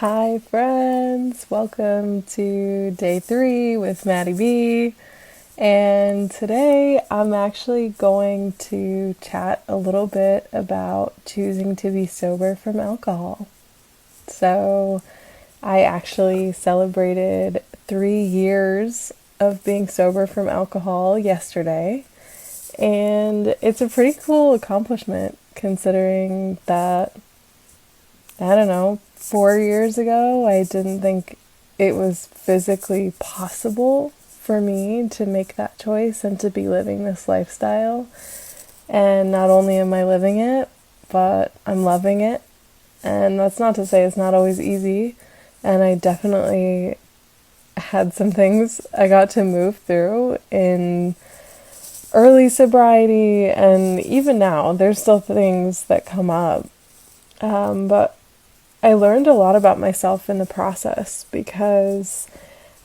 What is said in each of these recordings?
Hi, friends. Welcome to day 3 with Maddie B. And today I'm actually going to chat a little bit about choosing to be sober from alcohol. So, I actually celebrated 3 years of being sober from alcohol yesterday. And it's a pretty cool accomplishment considering that I don't know, 4 years ago, I didn't think it was physically possible for me to make that choice and to be living this lifestyle. And not only am I living it, but I'm loving it. And that's not to say it's not always easy. And I definitely had some things I got to move through in early sobriety, and even now, there's still things that come up. But I learned a lot about myself in the process because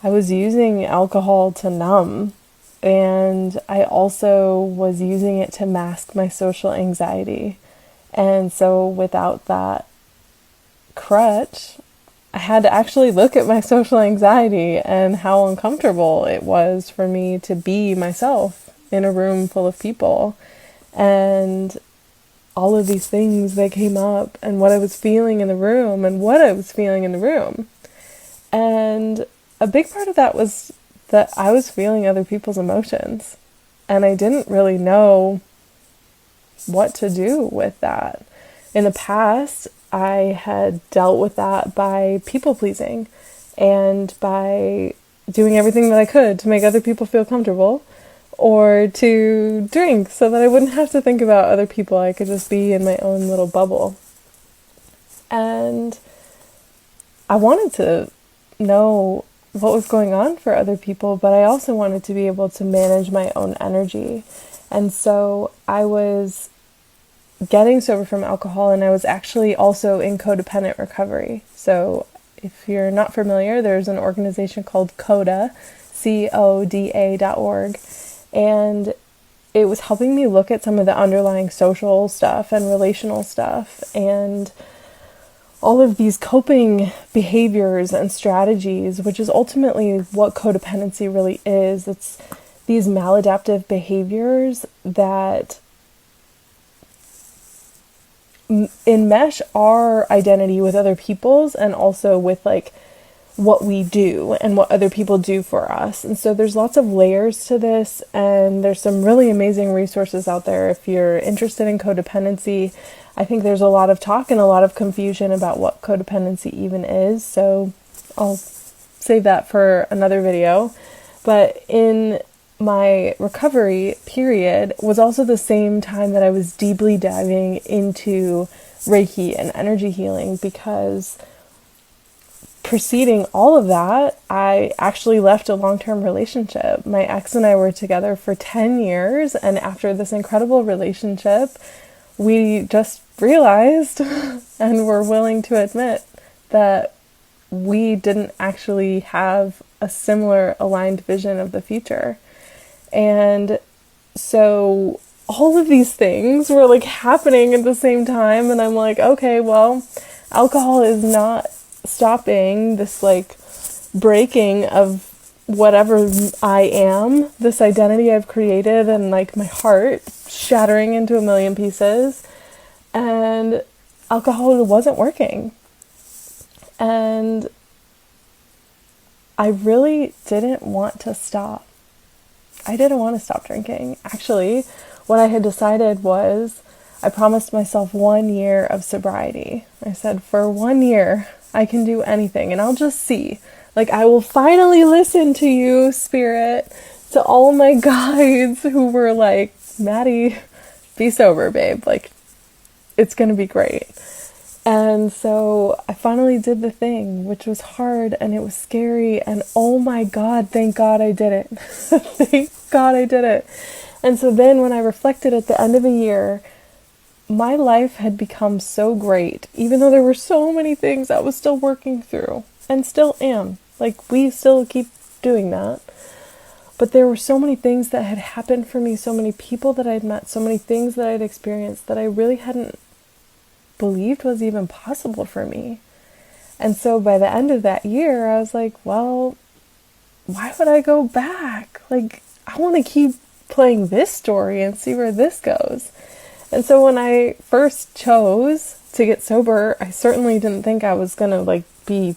I was using alcohol to numb, and I also was using it to mask my social anxiety. And so without that crutch, I had to actually look at my social anxiety and how uncomfortable it was for me to be myself in a room full of people. And all of these things that came up and what I was feeling in the room and what I was feeling in the room. And a big part of that was that I was feeling other people's emotions. And I didn't really know what to do with that. In the past, I had dealt with that by people pleasing and by doing everything that I could to make other people feel comfortable, or to drink so that I wouldn't have to think about other people. I could just be in my own little bubble. And I wanted to know what was going on for other people, but I also wanted to be able to manage my own energy. And so I was getting sober from alcohol, and I was actually also in codependent recovery. So if you're not familiar, there's an organization called CODA, CODA.org. And it was helping me look at some of the underlying social stuff and relational stuff and all of these coping behaviors and strategies, which is ultimately what codependency really is. It's these maladaptive behaviors that enmesh our identity with other people's and also with what we do and what other people do for us. And so there's lots of layers to this, and there's some really amazing resources out there if you're interested in codependency. I think there's a lot of talk and a lot of confusion about what codependency even is, so I'll save that for another video. But in my recovery period was also the same time that I was deeply diving into Reiki and energy healing, because preceding all of that, I actually left a long-term relationship. My ex and I were together for 10 years, and after this incredible relationship, we just realized and were willing to admit that we didn't actually have a similar aligned vision of the future. And so all of these things were happening at the same time, and I'm like, okay, well, alcohol is not stopping this breaking of whatever I am, this identity I've created, and my heart shattering into a million pieces. And alcohol wasn't working. And I really didn't want to stop. I didn't want to stop drinking. Actually, what I had decided was I promised myself 1 year of sobriety. I said, for 1 year, I can do anything, and I'll just see. I will finally listen to you, Spirit, to all my guides who were like, Maddie, be sober, babe. It's going to be great. And so I finally did the thing, which was hard, and it was scary, and oh my God, thank God I did it. Thank God I did it. And so then when I reflected at the end of a year, my life had become so great, even though there were so many things I was still working through, and still am. We still keep doing that. But there were so many things that had happened for me, so many people that I'd met, so many things that I'd experienced that I really hadn't believed was even possible for me. And so by the end of that year, I was like, well, why would I go back? Like, I want to keep playing this story and see where this goes. And so when I first chose to get sober, I certainly didn't think I was going to like be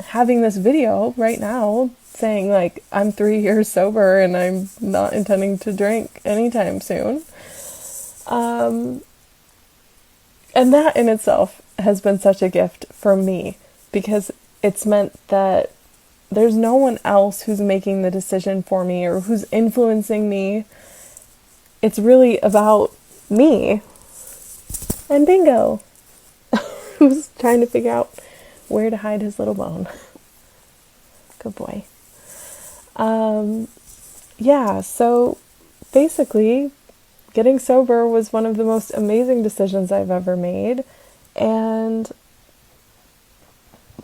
having this video right now saying like I'm 3 years sober and I'm not intending to drink anytime soon. And that in itself has been such a gift for me, because it's meant that there's no one else who's making the decision for me or who's influencing me. It's really about me and Bingo, who's trying to figure out where to hide his little bone. Good boy. Yeah, so basically, getting sober was one of the most amazing decisions I've ever made, and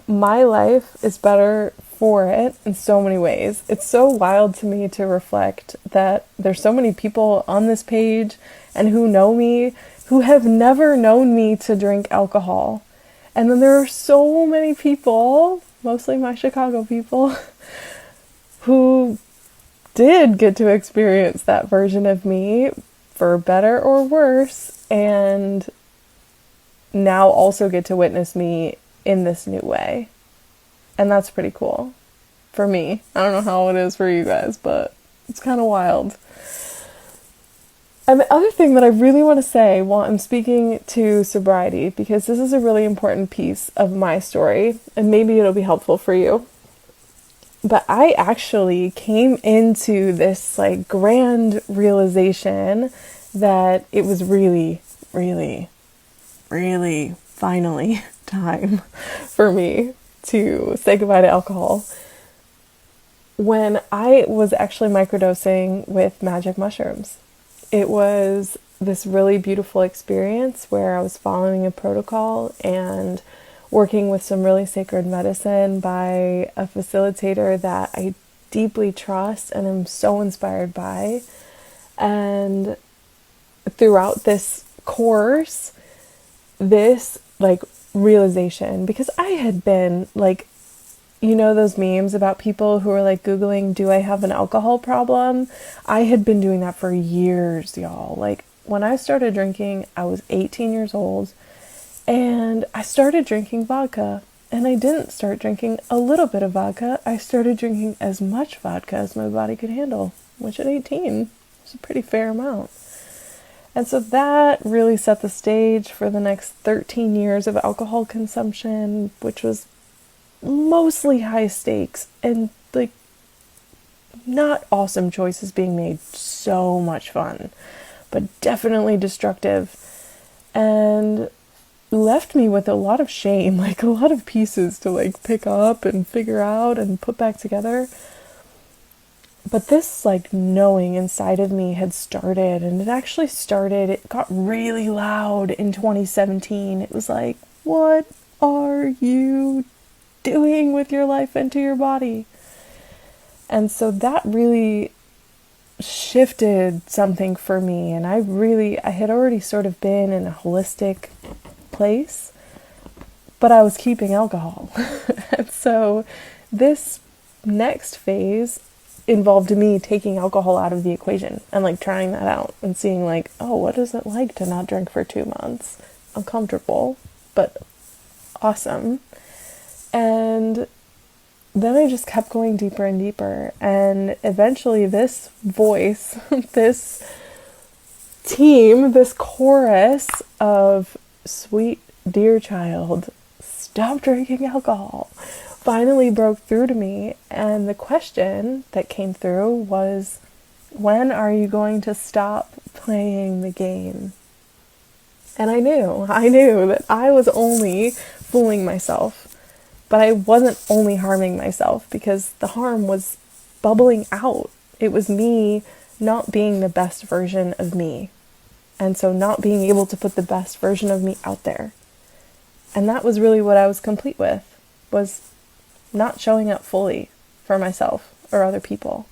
my life is better for it in so many ways. It's so wild to me to reflect that there's so many people on this page and who know me who have never known me to drink alcohol. And then there are so many people, mostly my Chicago people, who did get to experience that version of me, for better or worse, and now also get to witness me in this new way. And that's pretty cool for me. I don't know how it is for you guys, but it's kind of wild. And the other thing that I really want to say while I'm speaking to sobriety, because this is a really important piece of my story, and maybe it'll be helpful for you. But I actually came into this like grand realization that it was really, really, really finally time for me to say goodbye to alcohol when I was actually microdosing with magic mushrooms. It was this really beautiful experience where I was following a protocol and working with some really sacred medicine by a facilitator that I deeply trust and am so inspired by. And throughout this course, this like realization, because I had been like, you know, those memes about people who are like Googling, do I have an alcohol problem? I had been doing that for years, y'all. Like when I started drinking, I was 18 years old. And I started drinking vodka, and I didn't start drinking a little bit of vodka. I started drinking as much vodka as my body could handle, which at 18 was a pretty fair amount. And so that really set the stage for the next 13 years of alcohol consumption, which was mostly high stakes and like not awesome choices being made. So much fun, but definitely destructive. And left me with a lot of shame, like a lot of pieces to like pick up and figure out and put back together. But this like knowing inside of me had started, and it got really loud in 2017. It was like, what are you doing with your life and to your body? And so that really shifted something for me, and I had already sort of been in a holistic place, but I was keeping alcohol. And so this next phase involved me taking alcohol out of the equation and like trying that out and seeing like, oh, what is it like to not drink for 2 months? Uncomfortable, but awesome. And then I just kept going deeper and deeper, and eventually this voice, this team, this chorus of sweet dear child, stop drinking alcohol, finally broke through to me. And the question that came through was, when are you going to stop playing the game? And I knew that I was only fooling myself, but I wasn't only harming myself, because the harm was bubbling out. It was me not being the best version of me. And so not being able to put the best version of me out there. And that was really what I was complete with, was not showing up fully for myself or other people.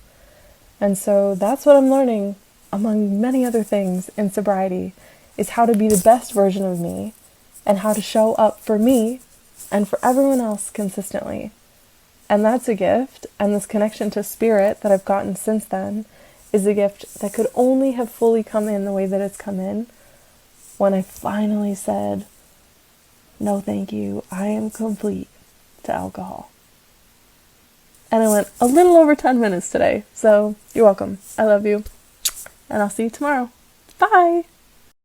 And so that's what I'm learning, among many other things in sobriety, is how to be the best version of me and how to show up for me and for everyone else consistently. And that's a gift, and this connection to spirit that I've gotten since then is a gift that could only have fully come in the way that it's come in when I finally said, no thank you, I am complete to alcohol. And I went a little over 10 minutes today, so you're welcome. I love you, and I'll see you tomorrow. Bye!